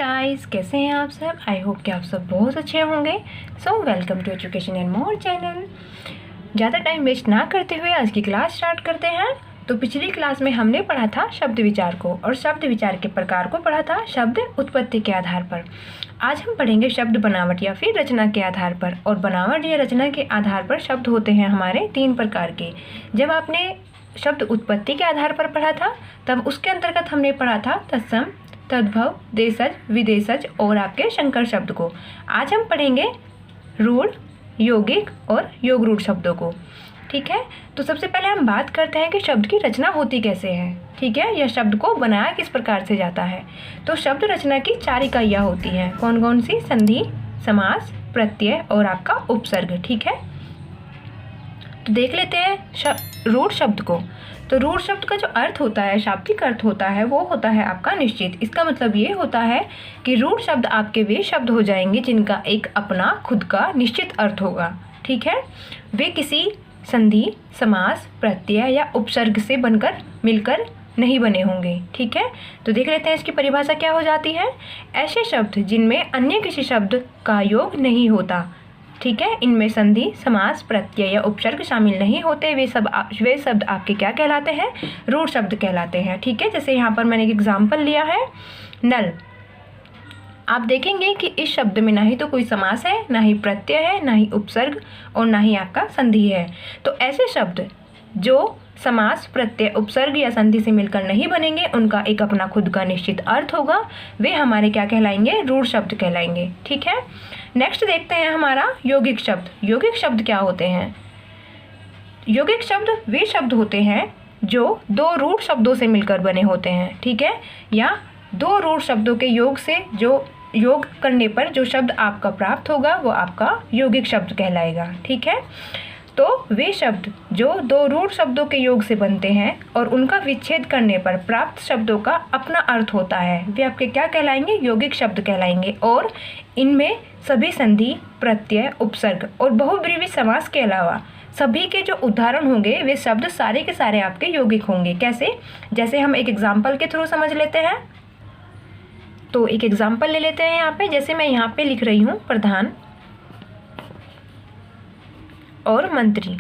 Guys, कैसे हैं आप सब। आई होप कि आप सब बहुत अच्छे होंगे। So welcome to education and more channel. ज़्यादा टाइम वेस्ट ना करते हुए आज की क्लास स्टार्ट करते हैं। तो पिछली क्लास में हमने पढ़ा था शब्द विचार को, और शब्द विचार के प्रकार को पढ़ा था शब्द उत्पत्ति के आधार पर। आज हम पढ़ेंगे शब्द बनावट या फिर रचना के आधार पर। और बनावट या रचना के आधार पर शब्द होते हैं हमारे 3 प्रकार के। जब आपने शब्द उत्पत्ति के आधार पर पढ़ा था तब उसके अंतर्गत हमने पढ़ा था तत्सम, तद्भव, देशज, विदेशज और आपके संकर शब्द को। आज हम पढ़ेंगे रूढ़, यौगिक और योग रूढ़ शब्दों को। ठीक है, तो सबसे पहले हम बात करते हैं कि शब्द की रचना होती कैसे है। ठीक है, यह शब्द को बनाया किस प्रकार से जाता है। तो शब्द रचना की 4 इकाइयाँ होती हैं। कौन कौन सी? संधि, समास, प्रत्यय और आपका उपसर्ग। ठीक है, तो देख लेते हैं रूढ़ शब्द को। तो रूढ़ शब्द का जो अर्थ होता है, शाब्दिक अर्थ होता है, वो होता है आपका निश्चित। इसका मतलब ये होता है कि रूढ़ शब्द आपके वे शब्द हो जाएंगे जिनका एक अपना खुद का निश्चित अर्थ होगा। ठीक है, वे किसी संधि, समास, प्रत्यय या उपसर्ग से बनकर मिलकर नहीं बने होंगे। ठीक है, तो देख लेते हैं इसकी परिभाषा क्या हो जाती है। ऐसे शब्द जिनमें अन्य किसी शब्द का योग नहीं होता। ठीक है, इनमें संधि, समास, प्रत्यय या उपसर्ग शामिल नहीं होते, वे शब्द आपके क्या कहलाते हैं? रूढ़ शब्द कहलाते हैं। ठीक है, जैसे यहाँ पर मैंने एक एग्जाम्पल लिया है, नल। आप देखेंगे कि इस शब्द में ना ही तो कोई समास है, ना ही प्रत्यय है, ना ही उपसर्ग और ना ही आपका संधि है। तो ऐसे शब्द जो समास, प्रत्यय, उपसर्ग या संधि से मिलकर नहीं बनेंगे, उनका एक अपना खुद का निश्चित अर्थ होगा, वे हमारे क्या कहलाएंगे? रूढ़ शब्द कहलाएंगे। ठीक है, नेक्स्ट देखते हैं हमारा यौगिक शब्द। यौगिक शब्द क्या होते हैं? यौगिक शब्द वे शब्द होते हैं जो 2 रूढ़ शब्दों से मिलकर बने होते हैं। ठीक है, या 2 रूढ़ शब्दों के योग से जो योग करने पर जो शब्द आपका प्राप्त होगा वो आपका यौगिक शब्द कहलाएगा। ठीक है, तो वे शब्द जो 2 रूढ़ शब्दों के योग से बनते हैं और उनका विच्छेद करने पर प्राप्त शब्दों का अपना अर्थ होता है, वे आपके क्या कहलाएंगे? यौगिक शब्द कहलाएंगे। और इनमें सभी संधि, प्रत्यय, उपसर्ग और बहुब्रीहि समास के अलावा सभी के जो उदाहरण होंगे वे शब्द सारे के सारे आपके यौगिक होंगे। कैसे? जैसे हम एक एग्जाम्पल के थ्रू समझ लेते हैं। तो एक एग्जाम्पल ले लेते हैं यहाँ पे। जैसे मैं यहाँ पे लिख रही हूँ प्रधान और मंत्री।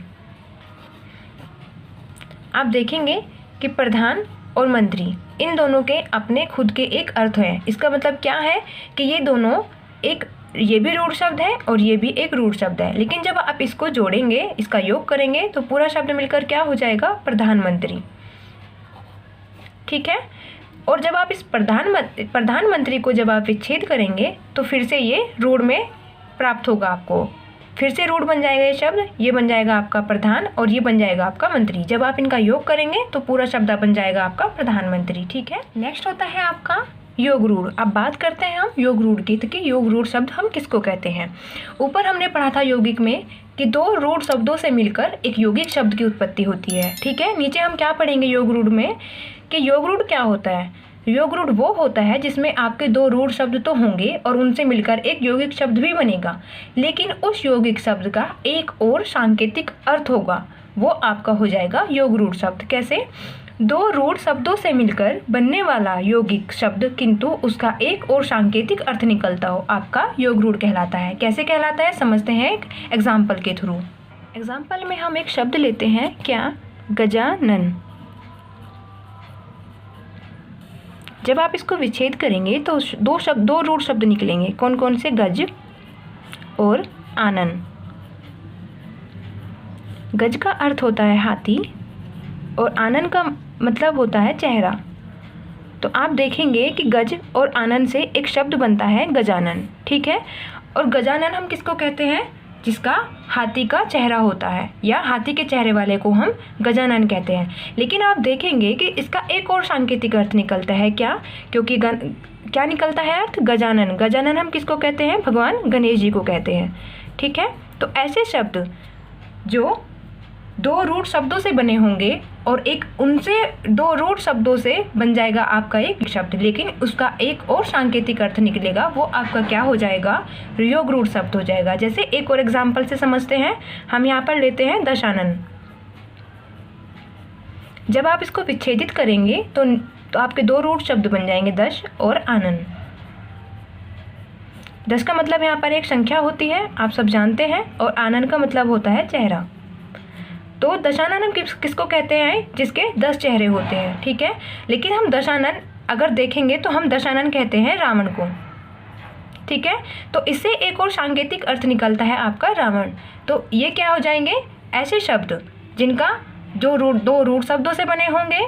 आप देखेंगे कि प्रधान और मंत्री इन दोनों के अपने खुद के एक अर्थ हैं। इसका मतलब क्या है कि ये दोनों ये भी रूढ़ शब्द है और ये भी एक रूढ़ शब्द है, लेकिन जब आप इसको जोड़ेंगे, इसका योग करेंगे तो पूरा शब्द मिलकर क्या हो जाएगा? प्रधानमंत्री। ठीक है, और जब आप इस प्रधानमंत्री को जब आप विच्छेद करेंगे तो फिर से ये रूढ़ में प्राप्त होगा आपको। फिर से रूढ़ बन जाएगा ये शब्द, ये बन जाएगा आपका प्रधान और ये बन जाएगा आपका मंत्री। जब आप इनका योग करेंगे तो पूरा शब्द बन जाएगा आपका प्रधानमंत्री। ठीक है, नेक्स्ट होता है आपका योग रूढ़। अब बात करते हैं हम योग रूढ़ की, तो कि योग रूढ़ शब्द हम किसको कहते हैं। ऊपर हमने पढ़ा था यौगिक में कि 2 रूढ़ शब्दों से मिलकर एक यौगिक शब्द की उत्पत्ति होती है। ठीक है, नीचे हम क्या पढ़ेंगे योग रूढ़ में कि योग रूढ़ क्या होता है। योग रूढ़ वो होता है जिसमें आपके 2 रूढ़ शब्द तो होंगे और उनसे मिलकर एक यौगिक शब्द भी बनेगा, लेकिन उस यौगिक शब्द का एक और सांकेतिक अर्थ होगा, वो आपका हो जाएगा योग रूढ़ शब्द। कैसे? 2 रूढ़ शब्दों से मिलकर बनने वाला यौगिक शब्द किंतु उसका एक और सांकेतिक अर्थ निकलता हो, आपका योग रूढ़ कहलाता है। कैसे कहलाता है समझते हैं एक एग्जाम्पल के थ्रू। एग्जाम्पल में हम एक शब्द लेते हैं, क्या? गजानन। जब आप इसको विच्छेद करेंगे तो 2 रूढ़ शब्द निकलेंगे। कौन कौन से? गज और आनन। गज का अर्थ होता है हाथी और आनन का मतलब होता है चेहरा। तो आप देखेंगे कि गज और आनन से एक शब्द बनता है गजानन। ठीक है, और गजानन हम किसको कहते हैं? जिसका हाथी का चेहरा होता है, या हाथी के चेहरे वाले को हम गजानन कहते हैं। लेकिन आप देखेंगे कि इसका एक और सांकेतिक अर्थ निकलता है। क्या? क्योंकि क्या निकलता है अर्थ? गजानन। गजानन हम किसको कहते हैं? भगवान गणेश जी को कहते हैं। ठीक है, तो ऐसे शब्द जो 2 रूढ़ शब्दों से बने होंगे और एक उनसे 2 रूढ़ शब्दों से बन जाएगा आपका एक शब्द, लेकिन उसका एक और सांकेतिक अर्थ निकलेगा, वो आपका क्या हो जाएगा? योग रूढ़ शब्द हो जाएगा। जैसे एक और एग्जाम्पल से समझते हैं, हम यहाँ पर लेते हैं दशानन। जब आप इसको विच्छेदित करेंगे तो आपके 2 रूढ़ शब्द बन जाएंगे, दश और आनन। 10 का मतलब यहाँ पर एक संख्या होती है, आप सब जानते हैं, और आनन का मतलब होता है चेहरा। तो दशानन किसको कहते हैं? जिसके 10 चेहरे होते हैं, ठीक है। लेकिन हम दशानन अगर देखेंगे तो हम दशानन कहते हैं रावण को, ठीक है। तो इससे एक और सांकेतिक अर्थ निकलता है आपका रावण। तो ये क्या हो जाएंगे? ऐसे शब्द जिनका जो दो रूढ़ शब्दों से बने होंगे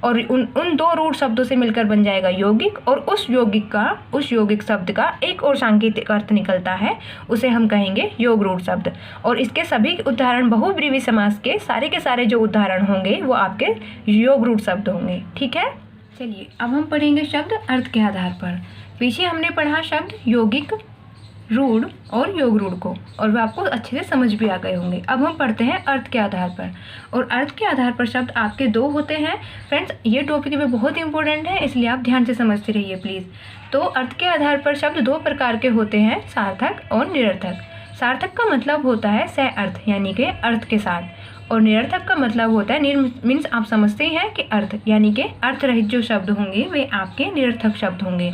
और उन दो रूढ़ शब्दों से मिलकर बन जाएगा यौगिक, और उस यौगिक शब्द का एक और सांकेतिक अर्थ निकलता है, उसे हम कहेंगे योग रूढ़ शब्द। और इसके सभी उदाहरण बहुब्रीहि समास के सारे जो उदाहरण होंगे वो आपके योग रूढ़ शब्द होंगे, ठीक है। चलिए अब हम पढ़ेंगे शब्द अर्थ के आधार पर। पीछे हमने पढ़ा शब्द यौगिक, रूढ़ और योग रूढ़ को, और वह आपको अच्छे से समझ भी आ गए होंगे। अब हम पढ़ते हैं अर्थ के आधार पर, और अर्थ के आधार पर शब्द आपके 2 होते हैं। फ्रेंड्स, ये टॉपिक में बहुत इंपॉर्टेंट है, इसलिए आप ध्यान से समझते रहिए प्लीज़। तो अर्थ के आधार पर शब्द 2 प्रकार के होते हैं, सार्थक और निरर्थक। सार्थक का मतलब होता है सह अर्थ, यानी कि अर्थ के साथ, और निरर्थक का मतलब होता है मीन्स आप समझते हैं कि अर्थ, यानी कि अर्थ रहित जो शब्द होंगे वे आपके निरर्थक शब्द होंगे।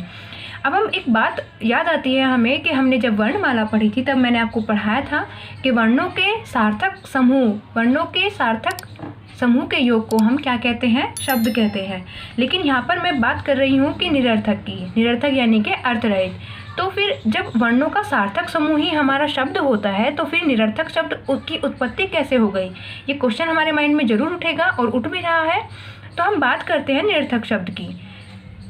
अब हम एक बात याद आती है हमें कि हमने जब वर्णमाला पढ़ी थी तब मैंने आपको पढ़ाया था कि वर्णों के सार्थक समूह के योग को हम क्या कहते हैं? शब्द कहते हैं। लेकिन यहाँ पर मैं बात कर रही हूँ कि निरर्थक की, निरर्थक यानी कि अर्थ रहित। तो फिर जब वर्णों का सार्थक समूह ही हमारा शब्द होता है तो फिर निरर्थक शब्द की उत्पत्ति कैसे हो गई? ये क्वेश्चन हमारे माइंड में जरूर उठेगा और उठ भी रहा है। तो हम बात करते हैं निरर्थक शब्द की।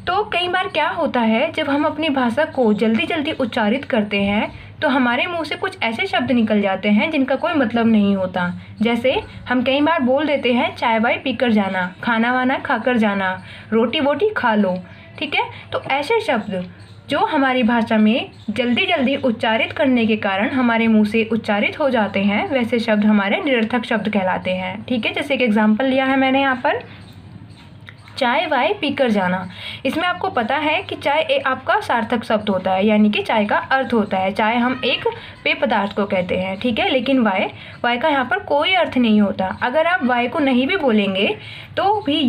तो कई बार क्या होता है, जब हम अपनी भाषा को जल्दी उच्चारित करते हैं तो हमारे मुंह से कुछ ऐसे शब्द निकल जाते हैं जिनका कोई मतलब नहीं होता। जैसे हम कई बार बोल देते हैं चाय वाय पीकर जाना, खाना वाना खाकर जाना, रोटी वोटी खा लो, ठीक है। तो ऐसे शब्द जो हमारी भाषा में जल्दी उच्चारित करने के कारण हमारे मुंह से उच्चारित हो जाते हैं, वैसे शब्द हमारे निरर्थक शब्द कहलाते हैं, ठीक है। जैसे एक एग्जाम्पल लिया है मैंने यहाँ पर, चाय वाय पीकर जाना। इसमें आपको पता है कि चाय आपका सार्थक शब्द होता है, यानी कि चाय का अर्थ होता है। चाय हम एक पेय पदार्थ को कहते हैं, ठीक है। लेकिन वाय का यहाँ पर कोई अर्थ नहीं होता। अगर आप वाय को नहीं भी बोलेंगे तो भी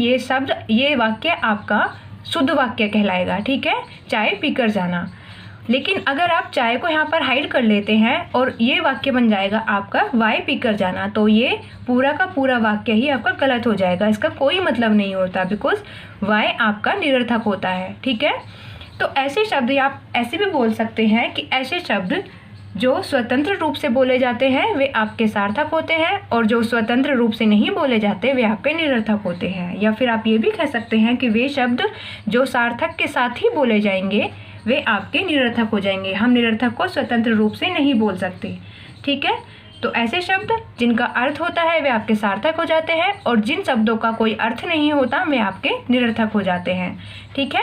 ये वाक्य आपका शुद्ध वाक्य कहलाएगा, ठीक है, चाय पीकर जाना। लेकिन अगर आप चाय को यहाँ पर हाइड कर लेते हैं और ये वाक्य बन जाएगा आपका वाय पीकर जाना, तो ये पूरा का पूरा वाक्य ही आपका गलत हो जाएगा। इसका कोई मतलब नहीं होता, बिकॉज वाय आपका निरर्थक होता है, ठीक है। तो ऐसे शब्द आप ऐसे भी बोल सकते हैं कि ऐसे शब्द जो स्वतंत्र रूप से बोले जाते हैं वे आपके सार्थक होते हैं, और जो स्वतंत्र रूप से नहीं बोले जाते वे आपके निरर्थक होते हैं। या फिर आप ये भी कह सकते हैं कि वे शब्द जो सार्थक के साथ ही बोले जाएंगे वे आपके निरर्थक हो जाएंगे। हम निरर्थक को स्वतंत्र रूप से नहीं बोल सकते, ठीक है। तो ऐसे शब्द जिनका अर्थ होता है वे आपके सार्थक हो जाते हैं, और जिन शब्दों का कोई अर्थ नहीं होता वे आपके निरर्थक हो जाते हैं, ठीक है।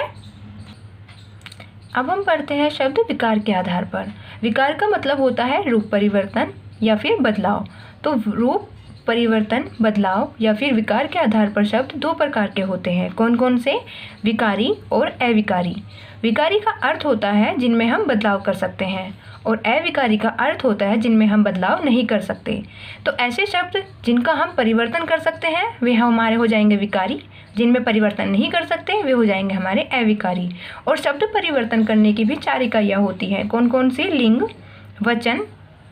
अब हम पढ़ते हैं शब्द विकार के आधार पर। विकार का मतलब होता है रूप परिवर्तन या फिर बदलाव। तो रूप परिवर्तन, बदलाव या फिर विकार के आधार पर शब्द 2 प्रकार के होते हैं। कौन कौन से? विकारी और अविकारी। विकारी का अर्थ होता है जिनमें हम बदलाव कर सकते हैं, और अविकारी का अर्थ होता है जिनमें हम बदलाव नहीं कर सकते। तो ऐसे शब्द जिनका हम परिवर्तन कर सकते हैं वे हमारे हो जाएंगे विकारी, जिनमें परिवर्तन नहीं कर सकते वे हो जाएंगे हमारे अविकारी। और शब्द परिवर्तन करने की भी 4 इकाइयाँ होती हैं। कौन कौन सी? लिंग, वचन,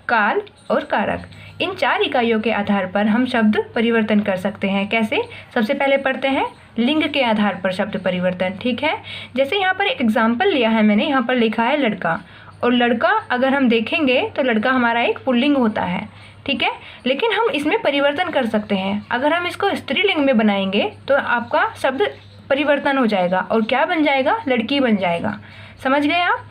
काल और कारक। इन 4 इकाइयों के आधार पर हम शब्द परिवर्तन कर सकते हैं। कैसे? सबसे पहले पढ़ते हैं लिंग के आधार पर शब्द परिवर्तन, ठीक है। जैसे यहाँ पर एक एग्जाम्पल लिया है मैंने, यहाँ पर लिखा है लड़का, और लड़का अगर हम देखेंगे तो लड़का हमारा एक पुल्लिंग होता है, ठीक है। लेकिन हम इसमें परिवर्तन कर सकते हैं। अगर हम इसको स्त्रीलिंग में बनाएंगे तो आपका शब्द परिवर्तन हो जाएगा, और क्या बन जाएगा? लड़की बन जाएगा। समझ गए आप?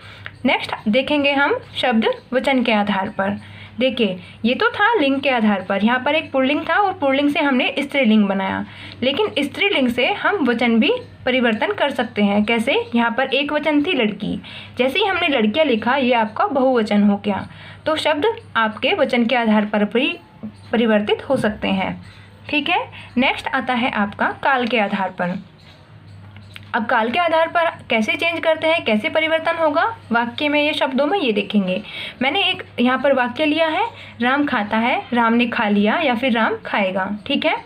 नेक्स्ट देखेंगे हम शब्द वचन के आधार पर। देखिए, ये तो था लिंग के आधार पर, यहाँ पर एक पुल्लिंग था और पुल्लिंग से हमने स्त्रीलिंग बनाया। लेकिन स्त्रीलिंग से हम वचन भी परिवर्तन कर सकते हैं। कैसे? यहाँ पर एक वचन थी लड़की, जैसे ही हमने लड़कियाँ लिखा ये आपका बहुवचन हो गया। तो शब्द आपके वचन के आधार पर भी परिवर्तित हो सकते हैं, ठीक है। नेक्स्ट आता है आपका काल के आधार पर। अब काल के आधार पर कैसे चेंज करते हैं, कैसे परिवर्तन होगा वाक्य में, ये शब्दों में ये देखेंगे। मैंने एक यहाँ पर वाक्य लिया है, राम खाता है, राम ने खा लिया या फिर राम खाएगा, ठीक है।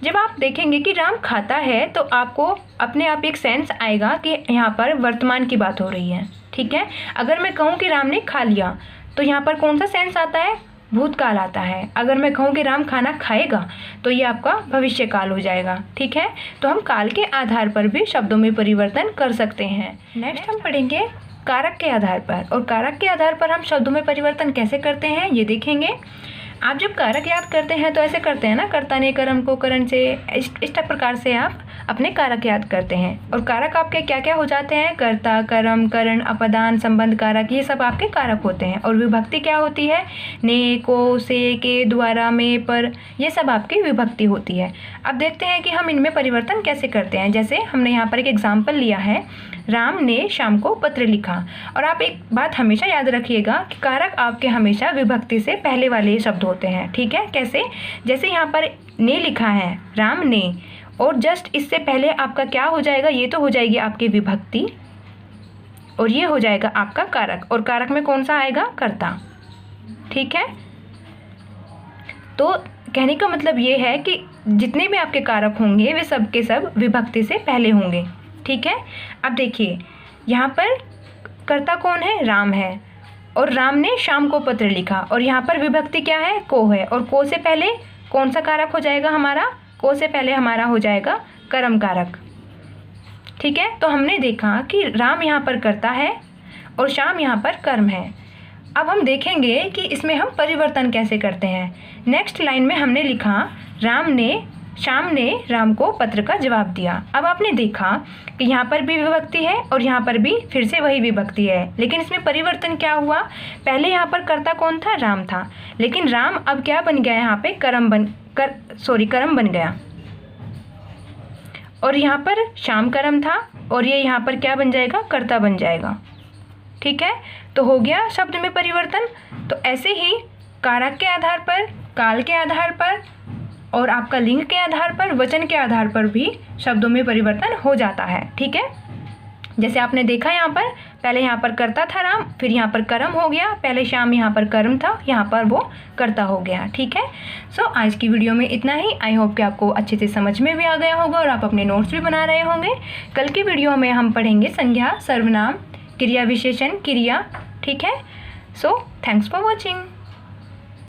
जब आप देखेंगे कि राम खाता है तो आपको अपने आप एक सेंस आएगा कि यहाँ पर वर्तमान की बात हो रही है, ठीक है। अगर मैं कहूँ कि राम ने खा लिया तो यहाँ पर कौन सा सेंस आता है, भूतकाल आता है। अगर मैं कहूँ कि राम खाना खाएगा तो ये आपका भविष्यकाल हो जाएगा, ठीक है। तो हम काल के आधार पर भी शब्दों में परिवर्तन कर सकते हैं। नेक्स्ट हम पढ़ेंगे कारक के आधार पर, और कारक के आधार पर हम शब्दों में परिवर्तन कैसे करते हैं ये देखेंगे। आप जब कारक याद करते हैं तो ऐसे करते हैं ना, कर्ता ने कर्म को करण से, इस प्रकार से आप अपने कारक याद करते हैं। और कारक आपके क्या क्या हो जाते हैं, कर्ता, कर्म, करण, अपदान, संबंध कारक, ये सब आपके कारक होते हैं। और विभक्ति क्या होती है, ने, को, से, के, द्वारा, में, पर, ये सब आपकी विभक्ति होती है। अब देखते हैं कि हम इनमें परिवर्तन कैसे करते हैं। जैसे हमने यहाँ पर एक एग्जाम्पल लिया है, राम ने शाम को पत्र लिखा। और आप एक बात हमेशा याद रखिएगा कि कारक आपके हमेशा विभक्ति से पहले वाले शब्द होते हैं, ठीक है। कैसे, जैसे यहाँ पर ने लिखा है, राम ने, और जस्ट इससे पहले आपका क्या हो जाएगा, ये तो हो जाएगी आपकी विभक्ति और ये हो जाएगा आपका कारक। और कारक में कौन सा आएगा, कर्ता, ठीक है। तो कहने का मतलब ये है कि जितने भी आपके कारक होंगे वे सब के सब विभक्ति से पहले होंगे, ठीक है। अब देखिए यहाँ पर कर्ता कौन है, राम है, और राम ने शाम को पत्र लिखा, और यहाँ पर विभक्ति क्या है, को है। और को से पहले कौन सा कारक हो जाएगा हमारा, को से पहले हमारा हो जाएगा कर्म कारक, ठीक है। तो हमने देखा कि राम यहाँ पर कर्ता है और शाम यहाँ पर कर्म है। अब हम देखेंगे कि इसमें हम परिवर्तन कैसे करते हैं। नेक्स्ट लाइन में हमने लिखा, शाम ने राम को पत्र का जवाब दिया। अब आपने देखा कि यहाँ पर भी विभक्ति है और यहाँ पर भी फिर से वही विभक्ति है, लेकिन इसमें परिवर्तन क्या हुआ, पहले यहाँ पर कर्ता कौन था, राम था, लेकिन राम अब क्या बन गया, यहाँ पे कर्म बन गया। और यहाँ पर शाम कर्म था और ये यहाँ पर क्या बन जाएगा, कर्ता बन जाएगा, ठीक है। तो हो गया शब्द में परिवर्तन। तो ऐसे ही कारक के आधार पर, काल के आधार पर और आपका लिंग के आधार पर, वचन के आधार पर भी शब्दों में परिवर्तन हो जाता है, ठीक है। जैसे आपने देखा यहाँ पर, पहले यहाँ पर कर्ता था राम, फिर यहाँ पर कर्म हो गया, पहले शाम यहाँ पर कर्म था, यहाँ पर वो कर्ता हो गया, ठीक है। सो आज की वीडियो में इतना ही। आई होप कि आपको अच्छे से समझ में भी आ गया होगा और आप अपने नोट्स भी बना रहे होंगे। कल की वीडियो में हम पढ़ेंगे संज्ञा, सर्वनाम, क्रिया विशेषण, क्रिया, ठीक है। So thanks for watching.